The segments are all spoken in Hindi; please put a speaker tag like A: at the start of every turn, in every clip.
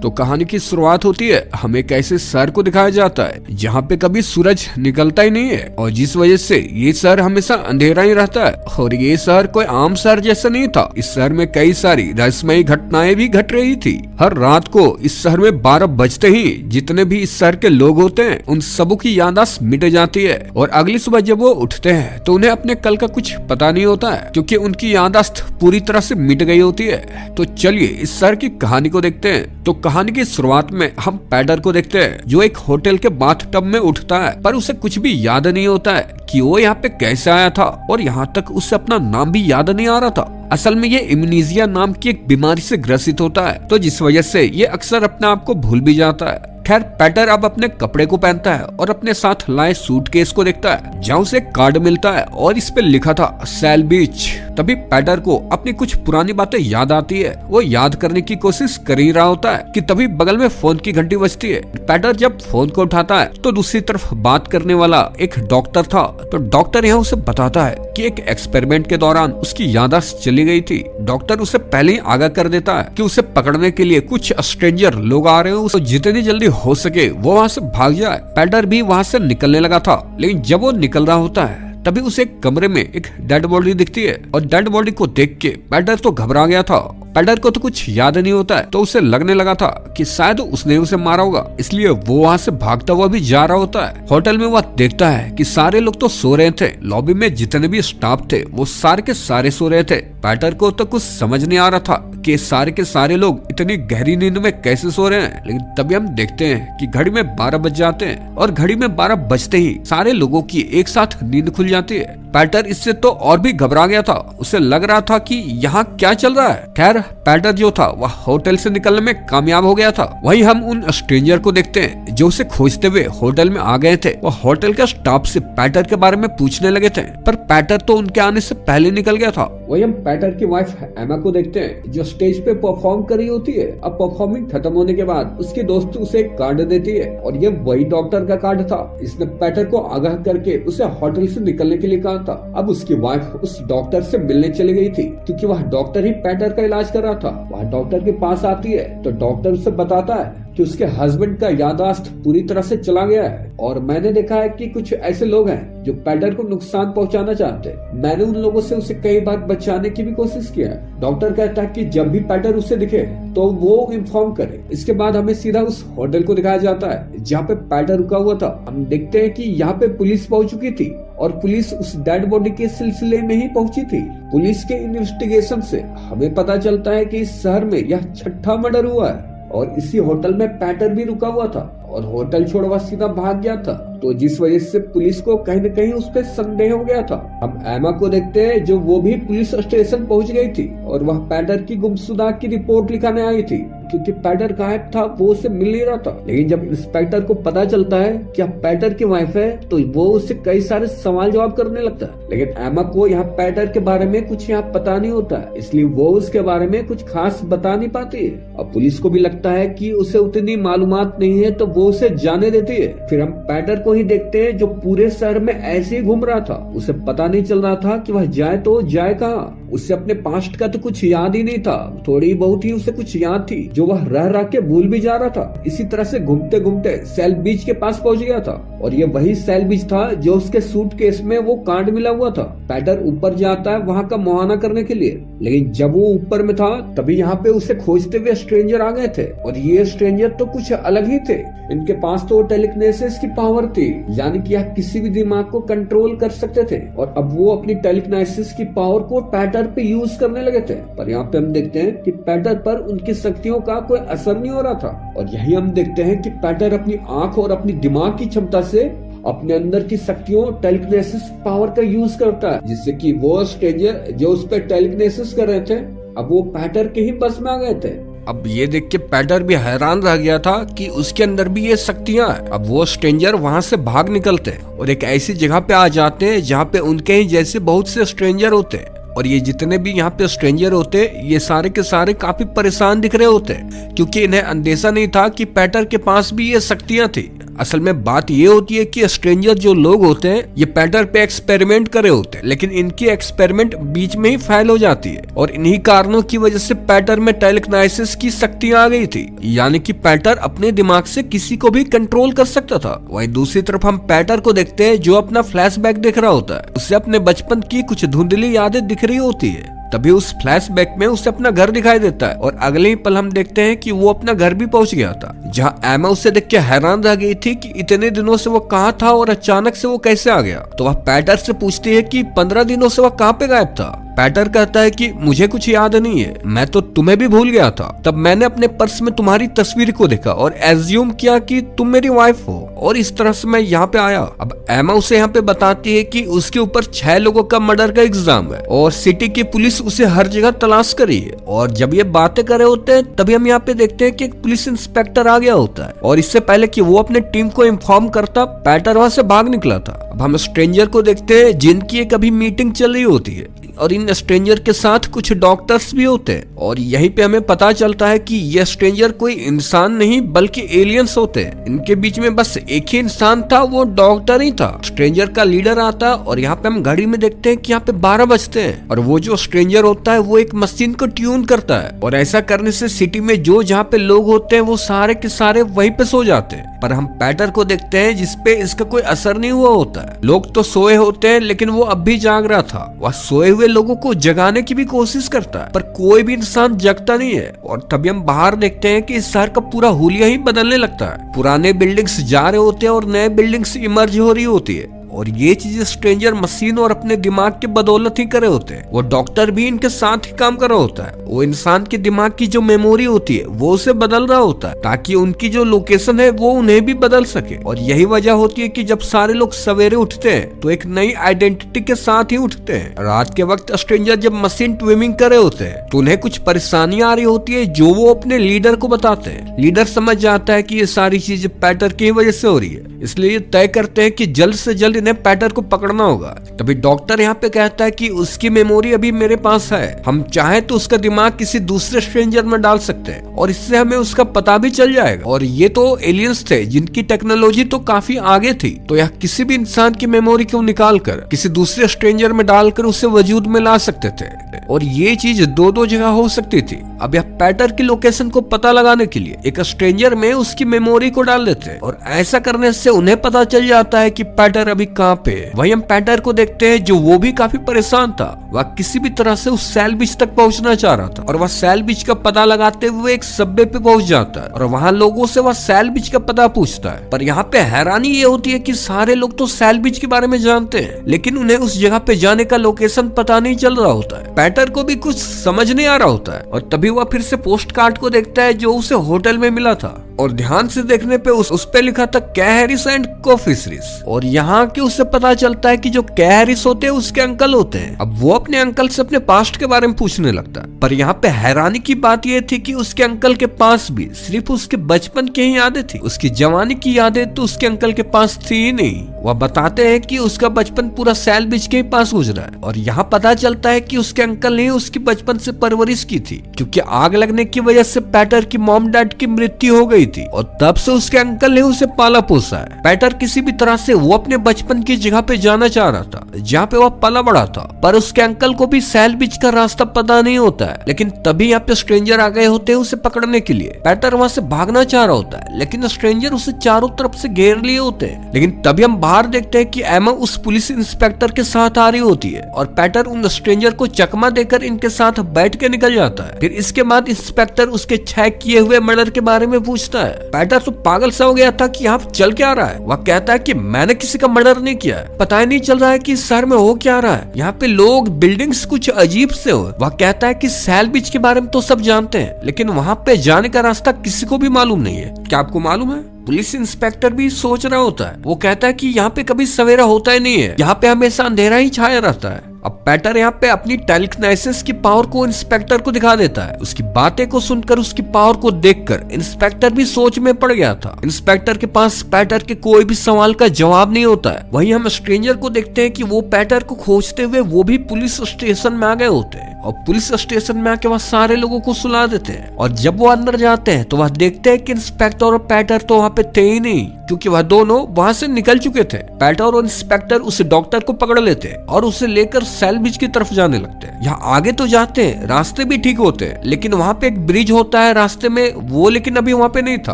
A: तो कहानी की शुरुआत होती है हमें एक ऐसे शहर को दिखाया जाता है जहाँ पे कभी सूरज निकलता ही नहीं है और जिस वजह से ये शहर हमेशा अंधेरा ही रहता है। और ये शहर कोई आम शहर जैसा नहीं था। इस शहर में कई सारी रहस्यमयी घटनाएं भी घट रही थी। हर रात को इस शहर में 12 बजते ही जितने भी इस शहर के लोग होते हैं उन सबों की याददाश्त मिट जाती है और अगली सुबह जब वो उठते हैं तो उन्हें अपने कल का कुछ पता नहीं होता है क्योंकि उनकी याददाश्त पूरी तरह से मिट गई होती है। तो चलिए इस शहर की कहानी को देखते हैं। तो कहानी की शुरुआत में हम पैडर को देखते हैं जो एक होटल के बाथटब में उठता है पर उसे कुछ भी याद नहीं होता है कि वो यहाँ पे कैसे आया था और यहाँ तक उसे अपना नाम भी याद नहीं आ रहा था। असल में ये इम्यूनीजिया नाम की एक बीमारी से ग्रसित होता है तो जिस वजह से ये अक्सर अपने आप को भूल भी जाता है। खैर पैटर अब अपने कपड़े को पहनता है और अपने साथ लाए सूटकेस को देखता है जहाँ उसे एक कार्ड मिलता है और इस पे लिखा था सेल बीच। तभी पैटर को अपनी कुछ पुरानी बातें याद आती है। वो याद करने की कोशिश कर ही रहा होता है कि तभी बगल में फोन की घंटी बजती है। पैटर जब फोन को उठाता है तो दूसरी तरफ बात करने वाला एक डॉक्टर था। तो डॉक्टर यहाँ उसे बताता है कि एक एक्सपेरिमेंट के दौरान उसकी याददाश्त चली गई थी। डॉक्टर उसे पहले ही आगाह कर देता है कि उसे पकड़ने के लिए कुछ स्ट्रेंजर लोग आ रहे हैं, उसे जितनी जल्दी हो सके वो वहाँ से भाग जाए। पैडर भी वहाँ से निकलने लगा था लेकिन जब वो निकल रहा होता है तभी उसे एक कमरे में एक डेड बॉडी दिखती है और डेड बॉडी को देख के पैडर तो घबरा गया था। पैडर को तो कुछ याद नहीं होता है तो उसे लगने लगा था कि शायद उसने उसे मारा होगा, इसलिए वो वहाँ से भागता हुआ भी जा रहा होता है। होटल में वह देखता है कि सारे लोग तो सो रहे थे। लॉबी में जितने भी स्टाफ थे वो सारे के सारे सो रहे थे। पैडर को तो कुछ समझ नहीं आ रहा था कि सारे के सारे लोग इतनी गहरी नींद में कैसे सो रहे हैं। लेकिन तभी हम देखते हैं कि घड़ी में 12 बज जाते हैं और घड़ी में 12 बजते ही सारे लोगों की एक साथ नींद खुल जाती है। पैटर इससे तो और भी घबरा गया था। उसे लग रहा था कि यहाँ क्या चल रहा है। खैर पैटर जो था वह होटल से निकलने में कामयाब हो गया था। वहीं हम उन स्ट्रेंजर को देखते हैं जो उसे खोजते हुए होटल में आ गए थे। वह होटल के स्टाफ से पैटर के बारे में पूछने लगे थे पर पैटर तो उनके आने से पहले निकल गया था। वही हम पैटर की वाइफ एमा को देखते हैं जो स्टेज पे परफॉर्म कर रही होती है। अब परफॉर्मिंग खत्म होने के बाद उसकी दोस्त उसे एक कार्ड देती है और ये वही डॉक्टर का कार्ड था। इसने पैटर को आगाह करके उसे होटल से निकलने के लिए कहा था। अब उसकी वाइफ उस डॉक्टर से मिलने चली गई थी क्योंकि वह डॉक्टर ही पैटर का इलाज कर रहा था। वह डॉक्टर के पास आती है तो डॉक्टर उसे बताता है कि उसके हस्बैंड का याददाश्त पूरी तरह से चला गया है और मैंने देखा है कि कुछ ऐसे लोग हैं जो पैटर को नुकसान पहुंचाना चाहते हैं। मैंने उन लोगों से उसे कई बार बचाने की भी कोशिश किया है। डॉक्टर कहता है कि जब भी पैटर उसे दिखे तो वो इन्फॉर्म करे। इसके बाद हमें सीधा उस होटल को दिखाया जाता है जहाँ पे पैटर रुका हुआ था। हम देखते हैं कि यहाँ पे पुलिस पहुंच चुकी थी और पुलिस उस डेड बॉडी के सिलसिले में ही पहुंची थी। पुलिस के इन्वेस्टिगेशन से हमें पता चलता है कि इस शहर में यह 6ठा मर्डर हुआ है और इसी होटल में पैटर भी रुका हुआ था और होटल छोड़ वह सीधा भाग गया था। तो जिस वजह से पुलिस को कहीं न कहीं उस पर संदेह हो गया था। हम एमा को देखते हैं जो वो भी पुलिस स्टेशन पहुंच गई थी और वह पैटर की गुमशुदा की रिपोर्ट लिखाने आई थी क्योंकि पैटर गायब था, वो उसे मिल नहीं रहा था। लेकिन जब इंस्पेक्टर को पता चलता है कि आप पैटर की वाइफ है तो वो उससे कई सारे सवाल जवाब करने लगता है। लेकिन एमा को यहाँ पैटर के बारे में कुछ यहाँ पता नहीं होता है, इसलिए वो उसके बारे में कुछ खास बता नहीं पाती है। और पुलिस को भी लगता है कि उसे उतनी मालूमात नहीं है तो वो उसे जाने देती है। फिर हम पैटर को ही देखते हैं जो पूरे शहर में ऐसे ही घूम रहा था। उसे पता नहीं चल रहा था कि वह जाए तो जाए कहाँ। उसे अपने पास्ट का तो कुछ याद ही नहीं था, थोड़ी बहुत ही उसे कुछ याद थी जो वह रह रह के भूल भी जा रहा था। इसी तरह से घूमते घूमते सेल बीच के पास पहुंच गया था और ये वही सेल बीच था जो उसके सूटकेस में वो कार्ड मिला हुआ था। पैटर ऊपर जाता है वहाँ का मुआयना करने के लिए, लेकिन जब वो ऊपर में था तभी यहाँ पे उसे खोजते हुए स्ट्रेंजर आ गए थे और ये स्ट्रेंजर तो कुछ अलग ही थे। इनके पास तो टेलीकिनेसिस की पावर थी, यानी कि यह किसी भी दिमाग को कंट्रोल कर सकते थे और अब वो अपनी टेलीकिनेसिस की पावर को पैटर पे यूज करने लगे थे। पर यहाँ पे हम देखते हैं कि पैटर पर उनकी शक्तियों का कोई असर नहीं हो रहा था और यही हम देखते हैं कि पैटर अपनी आंख और अपनी दिमाग की क्षमता से अपने अंदर की शक्तियों टेलीकिनेसिस पावर का यूज करता है, जिससे कि वो स्ट्रेंजर जो उस पर टेलीकिनेसिस कर रहे थे अब वो पैटर के ही बस में आ गए थे। अब ये देख के पैटर भी हैरान रह गया था कि उसके अंदर भी ये शक्तियां हैं। अब वो स्ट्रेंजर वहां से भाग निकलते हैं और एक ऐसी जगह पे आ जाते हैं जहाँ पे उनके ही जैसे बहुत से स्ट्रेंजर होते हैं और ये जितने भी यहाँ पे स्ट्रेंजर होते ये सारे के सारे काफी परेशान दिख रहे होते क्योंकि इन्हें अंदेशा नहीं था कि पैटर के पास भी ये शक्तियां थी। असल में बात ये होती है कि स्ट्रेंजर जो लोग होते हैं ये पैटर पे एक्सपेरिमेंट करे होते हैं, लेकिन इनकी एक्सपेरिमेंट बीच में ही फेल हो जाती है और इन्हीं कारणों की वजह से पैटर में टेलेकिनेसिस की शक्ति आ गई थी, यानी कि पैटर अपने दिमाग से किसी को भी कंट्रोल कर सकता था। वहीं दूसरी तरफ हम पैटर को देखते हैं जो अपना फ्लैशबैक देख रहा होता है। उसे अपने बचपन की कुछ धुंधली यादें दिख रही होती है। तभी उस फ्लैशबैक में उसे अपना घर दिखाई देता है और अगले ही पल हम देखते हैं कि वो अपना घर भी पहुंच गया था, जहां एमा उसे देख के हैरान रह गई थी कि इतने दिनों से वो कहाँ था और अचानक से वो कैसे आ गया। तो वह पैटर से पूछती है कि 15 दिनों से वह कहाँ पे गायब था। पैटर कहता है कि मुझे कुछ याद नहीं है, मैं तो तुम्हें भी भूल गया था। तब मैंने अपने पर्स में तुम्हारी तस्वीर को देखा और एज्यूम किया कि तुम मेरी वाइफ हो और इस तरह से मैं यहाँ पे आया। अब एमा उसे यहाँ पे बताती है कि उसके ऊपर 6 लोगों का मर्डर का इल्जाम है और सिटी की पुलिस उसे हर जगह तलाश करी है। और जब ये बातें कर रहे होते हैं तभी हम यहाँ पे देखते हैं कि एक पुलिस इंस्पेक्टर आ गया होता है और इससे पहले कि वो अपने टीम को इन्फॉर्म करता, पैटर वहां से भाग निकला था। अब हम स्ट्रेंजर को देखते हैं जिनकी एक अभी मीटिंग चल रही होती है और इन स्ट्रेंजर के साथ कुछ डॉक्टर्स भी होते हैं और यहीं पे हमें पता चलता है कि ये स्ट्रेंजर कोई इंसान नहीं बल्कि एलियंस होते हैं। इनके बीच में बस एक ही इंसान था, वो डॉक्टर ही था। स्ट्रेंजर का लीडर आता और यहाँ पे हम घड़ी में देखते हैं कि यहाँ पे 12 बजते हैं और वो जो स्ट्रेंजर होता है वो एक मशीन को ट्यून करता है और ऐसा करने से सिटी में जो जहाँ पे लोग होते हैं वो सारे के सारे वहीं पे सो जाते हैं। पर हम पैटर को देखते हैं जिसपे इसका कोई असर नहीं हुआ होता है। लोग तो सोए होते हैं लेकिन वो अब भी जाग रहा था। वह सोए हुए लोगों को जगाने की भी कोशिश करता है पर कोई भी इंसान जगता नहीं है। और तभी हम बाहर देखते हैं कि इस शहर का पूरा हुलिया ही बदलने लगता है। पुराने बिल्डिंग्स जा रहे होते हैं और नए बिल्डिंग्स इमर्ज हो रही होती है और ये चीजें स्ट्रेंजर मशीन और अपने दिमाग के बदौलत ही करे होते हैं। वो डॉक्टर भी इनके साथ ही काम कर रहा होता है। वो इंसान के दिमाग की जो मेमोरी होती है वो उसे बदल रहा होता है ताकि उनकी जो लोकेशन है वो उन्हें भी बदल सके। और यही वजह होती है कि जब सारे लोग सवेरे उठते हैं तो एक नई आइडेंटिटी के साथ ही उठते हैं। रात के वक्त स्ट्रेंजर जब मशीन ट्विमिंग कर रहे होते हैं तो उन्हें कुछ परेशानियां आ रही होती है जो वो अपने लीडर को बताते हैं। लीडर समझ जाता है कि ये सारी चीजें पैटर की वजह से हो रही है, इसलिए ये तय करते हैं कि जल्द से जल्द इन्हें पैटर को पकड़ना होगा। तभी डॉक्टर यहाँ पे कहता है कि उसकी मेमोरी अभी मेरे पास है, हम चाहे तो उसका दिमाग किसी दूसरे स्ट्रेंजर में डाल सकते हैं और इससे हमें उसका पता भी चल जाएगा। और ये तो एलियंस थे जिनकी टेक्नोलॉजी तो काफी आगे थी, तो यह किसी भी इंसान की मेमोरी को निकाल कर किसी दूसरे स्ट्रेंजर में डालकर उसे वजूद में ला सकते थे और ये चीज दो जगह हो सकती थी। अब यह पैटर की लोकेशन को पता लगाने के लिए एक स्ट्रेंजर में उसकी मेमोरी को डाल देते हैं और ऐसा करने से उन्हें पता चल जाता है कि पैटर अभी कहाँ पे है। वहीं हम पैटर को देखते हैं जो वो भी काफी परेशान था। वह किसी भी तरह से उस सैल बीच तक पहुंचना चाह रहा था और वह सैल बीच का पता लगाते हुए एक सबवे पे पहुंच जाता है और वहां लोगों से वह सैल बीच का पता पूछता है। पर यहाँ पे हैरानी ये होती है कि सारे लोग तो सैल बीच के बारे में जानते हैं लेकिन उन्हें उस जगह पे जाने का लोकेशन पता नहीं चल रहा होता है। पैटर को भी कुछ समझ नहीं आ रहा होता है और तभी वह फिर से पोस्ट कार्ड को देखता है जो उसे होटल में मिला था और ध्यान से देखने पे उस पे लिखा था कैहरिस एंड कॉफी सीरीज और यहाँ के उससे पता चलता है कि जो कैहरिस होते हैं उसके अंकल होते हैं। अब वो अपने अंकल से अपने पास्ट के बारे में पूछने लगता है पर यहाँ पे हैरानी की बात यह थी कि उसके अंकल के पास भी सिर्फ उसके बचपन की ही यादें थी, उसकी जवानी की यादें तो उसके अंकल के पास थी ही नहीं। वह बताते हैं कि उसका बचपन पूरा सैल बीच के ही पास गुजरा है और यहाँ पता चलता है कि उसके अंकल ने उसकी बचपन से परवरिश की थी क्योंकि आग लगने की वजह से पैटर की मॉम डैड की मृत्यु हो गई थी और तब से उसके अंकल ने उसे पाला पोसा है। पैटर किसी भी तरह से वो अपने बचपन की जगह पे जाना चाह रहा था जहाँ पे वह पला बड़ा था पर उसके अंकल को भी सैल बीच का रास्ता पता नहीं होता है। लेकिन तभी यहाँ पे स्ट्रेंजर आ गए होते हैं उसे पकड़ने के लिए। पैटर वहां से भागना चाह रहा होता है लेकिन स्ट्रेंजर उसे चारों तरफ से घेर लिए होते हैं। लेकिन तभी हम बाहर देखते हैं कि एमा उस पुलिस इंस्पेक्टर के साथ आ रही होती है और पैटर उन स्ट्रेंजर को चकमा देकर इनके साथ बैठ के निकल जाता है। फिर इसके बाद इंस्पेक्टर उसके 6 किए हुए मर्डर के बारे में पूछता है। पैटर तो पागल सा हो गया था कि यहाँ चल क्या रहा है। वह कहता है कि मैंने किसी का मर्डर नहीं किया है, पता ही नहीं चल रहा है कि इस शहर में हो क्या रहा है, यहाँ पे लोग बिल्डिंग्स कुछ अजीब से हो। वह कहता है कि सैल बीच के बारे में तो सब जानते हैं लेकिन वहाँ पे जाने का रास्ता किसी को भी मालूम नहीं है, क्या आपको मालूम है? पुलिस इंस्पेक्टर भी सोच रहा होता है। वो कहता है कि यहाँ पे कभी सवेरा होता ही नहीं है, यहाँ पे हमेशा अंधेरा ही छाया रहता है। अब पैटर यहाँ पे अपनी टेलीकिनेसिस की पावर को इंस्पेक्टर को दिखा देता है। उसकी बातें को सुनकर, उसकी पावर को देखकर इंस्पेक्टर भी सोच में पड़ गया था। इंस्पेक्टर के पास पैटर के कोई भी सवाल का जवाब नहीं होता है। वहीं हम स्ट्रेंजर को देखते हैं कि वो पैटर को खोजते हुए वो भी पुलिस स्टेशन में आ गए होते हैं और पुलिस स्टेशन में आके वह सारे लोगों को सुला देते हैं। और जब वो अंदर जाते हैं तो वह देखते हैं कि इंस्पेक्टर और पैटर तो वहाँ पे थे ही नहीं, क्योंकि वह दोनों वहाँ से निकल चुके थे। पैटर और इंस्पेक्टर उस डॉक्टर को पकड़ लेते हैं और उसे लेकर सैलविच की तरफ जाने लगते हैं। यहाँ आगे तो जाते हैं, रास्ते भी ठीक होते हैं, लेकिन वहाँ पे एक ब्रिज होता है रास्ते में, वो लेकिन अभी वहाँ पे नहीं था,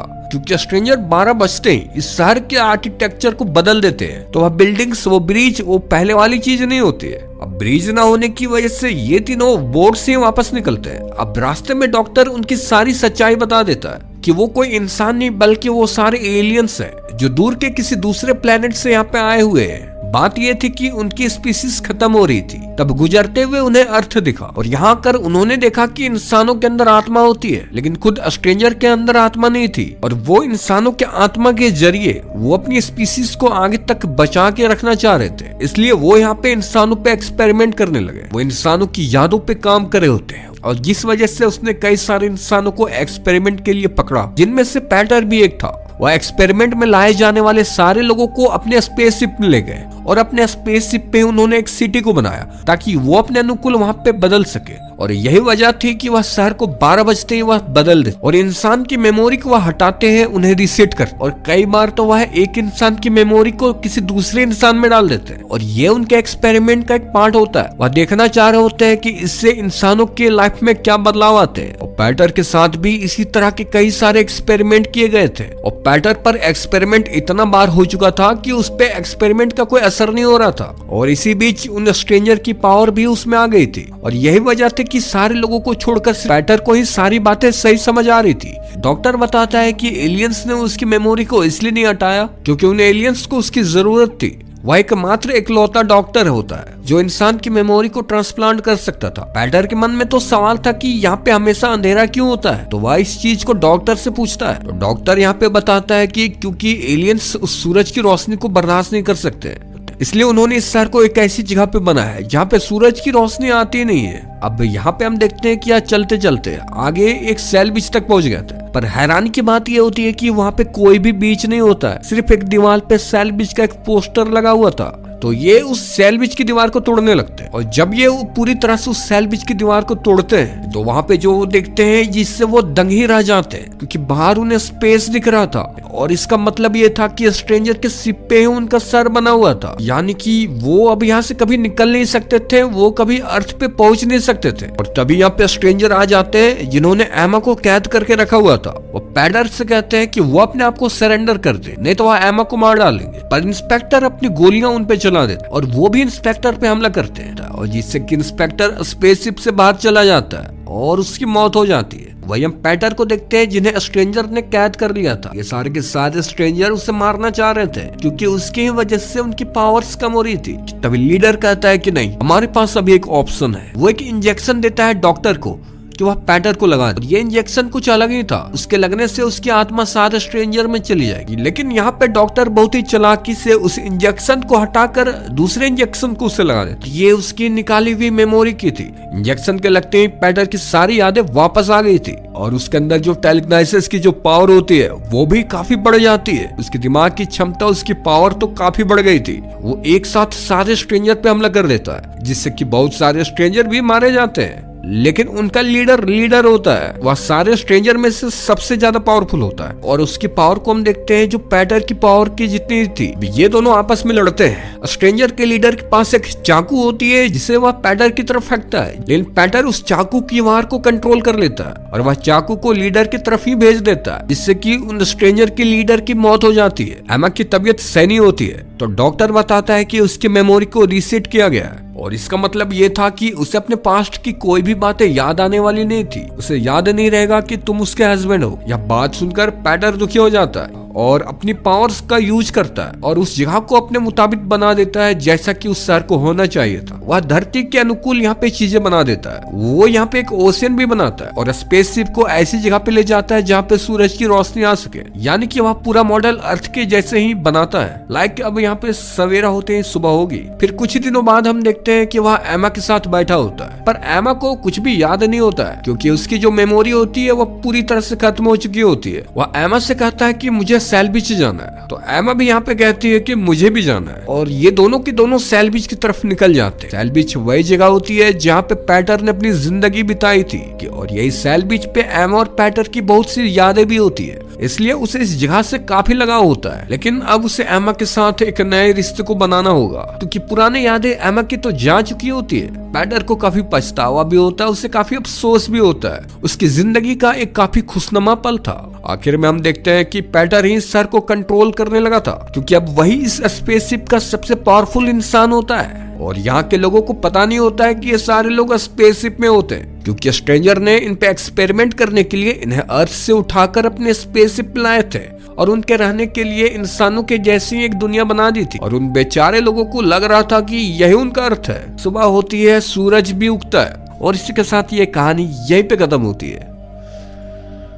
A: क्योंकि स्ट्रेंजर 12 बजते ही इस शहर के आर्किटेक्चर को बदल देते हैं। तो वह बिल्डिंग्स, वो ब्रिज, वो पहले वाली चीज नहीं होती है। अब ब्रिज ना होने की वजह से ये तीनों बोर्ड से वापस निकलते हैं। अब रास्ते में डॉक्टर उनकी सारी सच्चाई बता देता है कि वो कोई इंसान नहीं बल्कि वो सारे एलियंस हैं जो दूर के किसी दूसरे प्लेनेट से यहाँ पे आए हुए हैं। बात ये थी कि उनकी स्पीसीज खत्म हो रही थी, तब गुजरते हुए उन्हें अर्थ दिखा और यहाँ आकर उन्होंने देखा कि इंसानों के अंदर आत्मा होती है, लेकिन खुद स्ट्रेंजर के अंदर आत्मा नहीं थी। और वो इंसानों के आत्मा के जरिए वो अपनी स्पीसीज को आगे तक बचा के रखना चाह रहे थे, इसलिए वो यहाँ पे इंसानों पे एक्सपेरिमेंट करने लगे। वो इंसानों की यादों पे काम कर रहे होते हैं और जिस वजह से उसने कई सारे इंसानों को एक्सपेरिमेंट के लिए पकड़ा, जिनमें से पैटर भी एक था। वह एक्सपेरिमेंट में लाए जाने वाले सारे लोगों को अपने स्पेसशिप में ले गए और अपने स्पेसशिप पे उन्होंने एक सिटी को बनाया ताकि वो अपने अनुकूल वहां पे बदल सके। और यही वजह थी कि वह शहर को 12 बजते ही वह बदल दे और इंसान की मेमोरी को वह हटाते हैं, उन्हें रीसेट कर। और कई बार तो वह एक इंसान की मेमोरी को किसी दूसरे इंसान में डाल देते हैं और ये उनके एक्सपेरिमेंट का एक पार्ट होता है। वह देखना चाह रहे होते हैं कि इससे इंसानों के लाइफ में क्या बदलाव आते हैं। और पैटर के साथ भी इसी तरह के कई सारे एक्सपेरिमेंट किए गए थे और पैटर पर एक्सपेरिमेंट इतना बार हो चुका था कि उस पे एक्सपेरिमेंट का कोई असर नहीं हो रहा था। और इसी बीच उन स्ट्रेंजर की पावर भी उसमें आ गई थी और यही वजह थी कि सारे लोगों को छोड़कर पैटर को ही सारी बातें सही समझ आ रही थी। डॉक्टर बताता है कि एलियंस ने उसकी मेमोरी को इसलिए नहीं हटाया क्योंकि उन एलियंस को उसकी जरूरत थी। वह एकमात्र इकलौता डॉक्टर होता है जो इंसान की मेमोरी को ट्रांसप्लांट कर सकता था। पैटर के मन में तो सवाल था कि यहाँ पे हमेशा अंधेरा क्यों होता है, तो वह इस चीज को डॉक्टर से पूछता है। तो डॉक्टर यहाँ पे बताता है कि क्योंकि एलियंस उस सूरज की रोशनी को बर्दाश्त नहीं कर सकते, इसलिए उन्होंने इस शहर को एक ऐसी जगह पे बनाया है जहाँ पे सूरज की रोशनी आती नहीं है। अब यहाँ पे हम देखते हैं कि यहाँ चलते चलते आगे एक सेल बीच तक पहुंच गया था, पर हैरानी की बात यह होती है कि वहाँ पे कोई भी बीच नहीं होता है, सिर्फ एक दीवार पे सेल बीच का एक पोस्टर लगा हुआ था। तो ये उस सेल बीच की दीवार को तोड़ने लगते हैं और जब ये पूरी तरह से उस सेल बीच की दीवार को तोड़ते हैं तो वहां पे जो देखते हैं जिससे वो दंग ही रह जाते हैं, क्योंकि बाहर उन्हें स्पेस दिख रहा था और इसका मतलब ये था कि स्ट्रेंजर के सिप पे ही उनका सर बना हुआ था, यानी कि वो अब यहाँ से कभी निकल नहीं सकते थे, वो कभी अर्थ पे पहुंच नहीं सकते थे। और तभी यहाँ पे स्ट्रेंजर आ जाते हैं जिन्होंने एमा को कैद करके रखा हुआ था। वो पैडर से कहते हैं कि वो अपने आप को सरेंडर कर दे, नहीं तो वह एमा को मार डालेंगे। पर इंस्पेक्टर अपनी गोलियां उन पे चला देते और वो भी इंस्पेक्टर पे हमला करते हैं और जिससे कि इंस्पेक्टर स्पेसशिप से बाहर चला जाता है और उसकी मौत हो जाती है। वही हम पैटर को देखते हैं जिन्हें स्ट्रेंजर ने कैद कर लिया था। ये सारे के सारे स्ट्रेंजर उसे मारना चाह रहे थे क्योंकि उसकी ही वजह से उनकी पावर्स कम हो रही थी। तभी लीडर कहता है कि नहीं, हमारे पास अभी एक ऑप्शन है। वो एक इंजेक्शन देता है डॉक्टर को कि वह पैटर को लगा दे। ये इंजेक्शन कुछ अलग ही था, उसके लगने से उसकी आत्मा साथ स्ट्रेंजर में चली जाएगी। लेकिन यहाँ पे डॉक्टर बहुत ही चालाकी से उस इंजेक्शन को हटाकर दूसरे इंजेक्शन को उसे लगा देता। ये उसकी निकाली हुई मेमोरी की थी। इंजेक्शन के लगते ही पैटर की सारी यादें वापस आ गई थी और उसके अंदर जो टेलीकिनेसिस की जो पावर होती है वो भी काफी बढ़ जाती है। उसकी दिमाग की क्षमता, उसकी पावर तो काफी बढ़ गई थी। वो एक साथ सारे स्ट्रेंजर पे हमला कर देता है जिससे कि बहुत सारे स्ट्रेंजर भी मारे जाते हैं। लेकिन उनका लीडर होता है, वह सारे स्ट्रेंजर में से सबसे ज्यादा पावरफुल होता है और उसकी पावर को हम देखते हैं जो पैटर की पावर की जितनी थी। ये दोनों आपस में लड़ते हैं। स्ट्रेंजर के लीडर के पास एक चाकू होती है जिसे वह पैटर की तरफ फेंकता है, लेकिन पैटर उस चाकू की वार को कंट्रोल कर लेता है और वह चाकू को लीडर की तरफ ही भेज देता है, जिससे कि उन स्ट्रेंजर के लीडर की मौत हो जाती है। एमा की तबीयत सही होती है तो डॉक्टर बताता है कि उसकी मेमोरी को रीसेट किया गया है और इसका मतलब ये था कि उसे अपने पास्ट की कोई भी बातें याद आने वाली नहीं थी। उसे याद नहीं रहेगा कि तुम उसके हस्बैंड हो। यह बात सुनकर पैटर दुखी हो जाता है और अपनी पावर्स का यूज करता है और उस जगह को अपने मुताबिक बना देता है जैसा कि उस शहर को होना चाहिए था। वह धरती के अनुकूल यहाँ पे चीजें बना देता है। वो यहाँ पे एक ओशियन भी बनाता है और स्पेसशिप को ऐसी जगह पे ले जाता है जहाँ पे सूरज की रोशनी आ सके, यानी कि वह पूरा मॉडल अर्थ के जैसे ही बनाता है। लाइक अब यहाँ पे सवेरा होते ही सुबह होगी। फिर कुछ ही दिनों बाद हम देखते हैं कि वह एमा के साथ बैठा होता है, पर एमा को कुछ भी याद नहीं होता है क्योंकि उसकी जो मेमोरी होती है वह पूरी तरह से खत्म हो चुकी होती है। वह एमा से कहता है कि मुझे सेल बीच जाना है, तो एमा भी यहाँ पे कहती है कि मुझे भी जाना है और ये दोनों के दोनों सेल बीच की तरफ निकल जाते हैं। सेल बीच वही जगह होती है जहाँ पे पैटर ने अपनी जिंदगी बिताई थी और यही सेल बीच पे एमा और पैटर की बहुत सी यादें भी होती है, इसलिए उसे इस जगह से काफी लगाव होता है। लेकिन अब उसे एमा के साथ एक नए रिश्ते को बनाना होगा क्योंकि पुरानी यादें एमा की तो जा चुकी होती है। पैटर को काफी पछतावा भी होता है, उसे काफी अफसोस भी होता है। उसकी जिंदगी का एक काफी खुशनुमा पल था। आखिर में हम देखते हैं कि पैटर ही सर को कंट्रोल करने लगा था क्योंकि अब वही इस स्पेसशिप का सबसे पावरफुल इंसान होता है और यहाँ के लोगों को पता नहीं होता है कि ये सारे लोग स्पेसशिप में होते हैं क्योंकि स्ट्रेंजर ने इन पे एक्सपेरिमेंट करने के लिए इन्हें अर्थ से उठाकर अपने स्पेसशिप में लाए थे और उनके रहने के लिए इंसानों के जैसी एक दुनिया बना दी थी और उन बेचारे लोगों को लग रहा था कि यही उनका अर्थ है। सुबह होती है, सूरज भी उगता है और इसी के साथ ये कहानी यहीं पे खत्म होती है।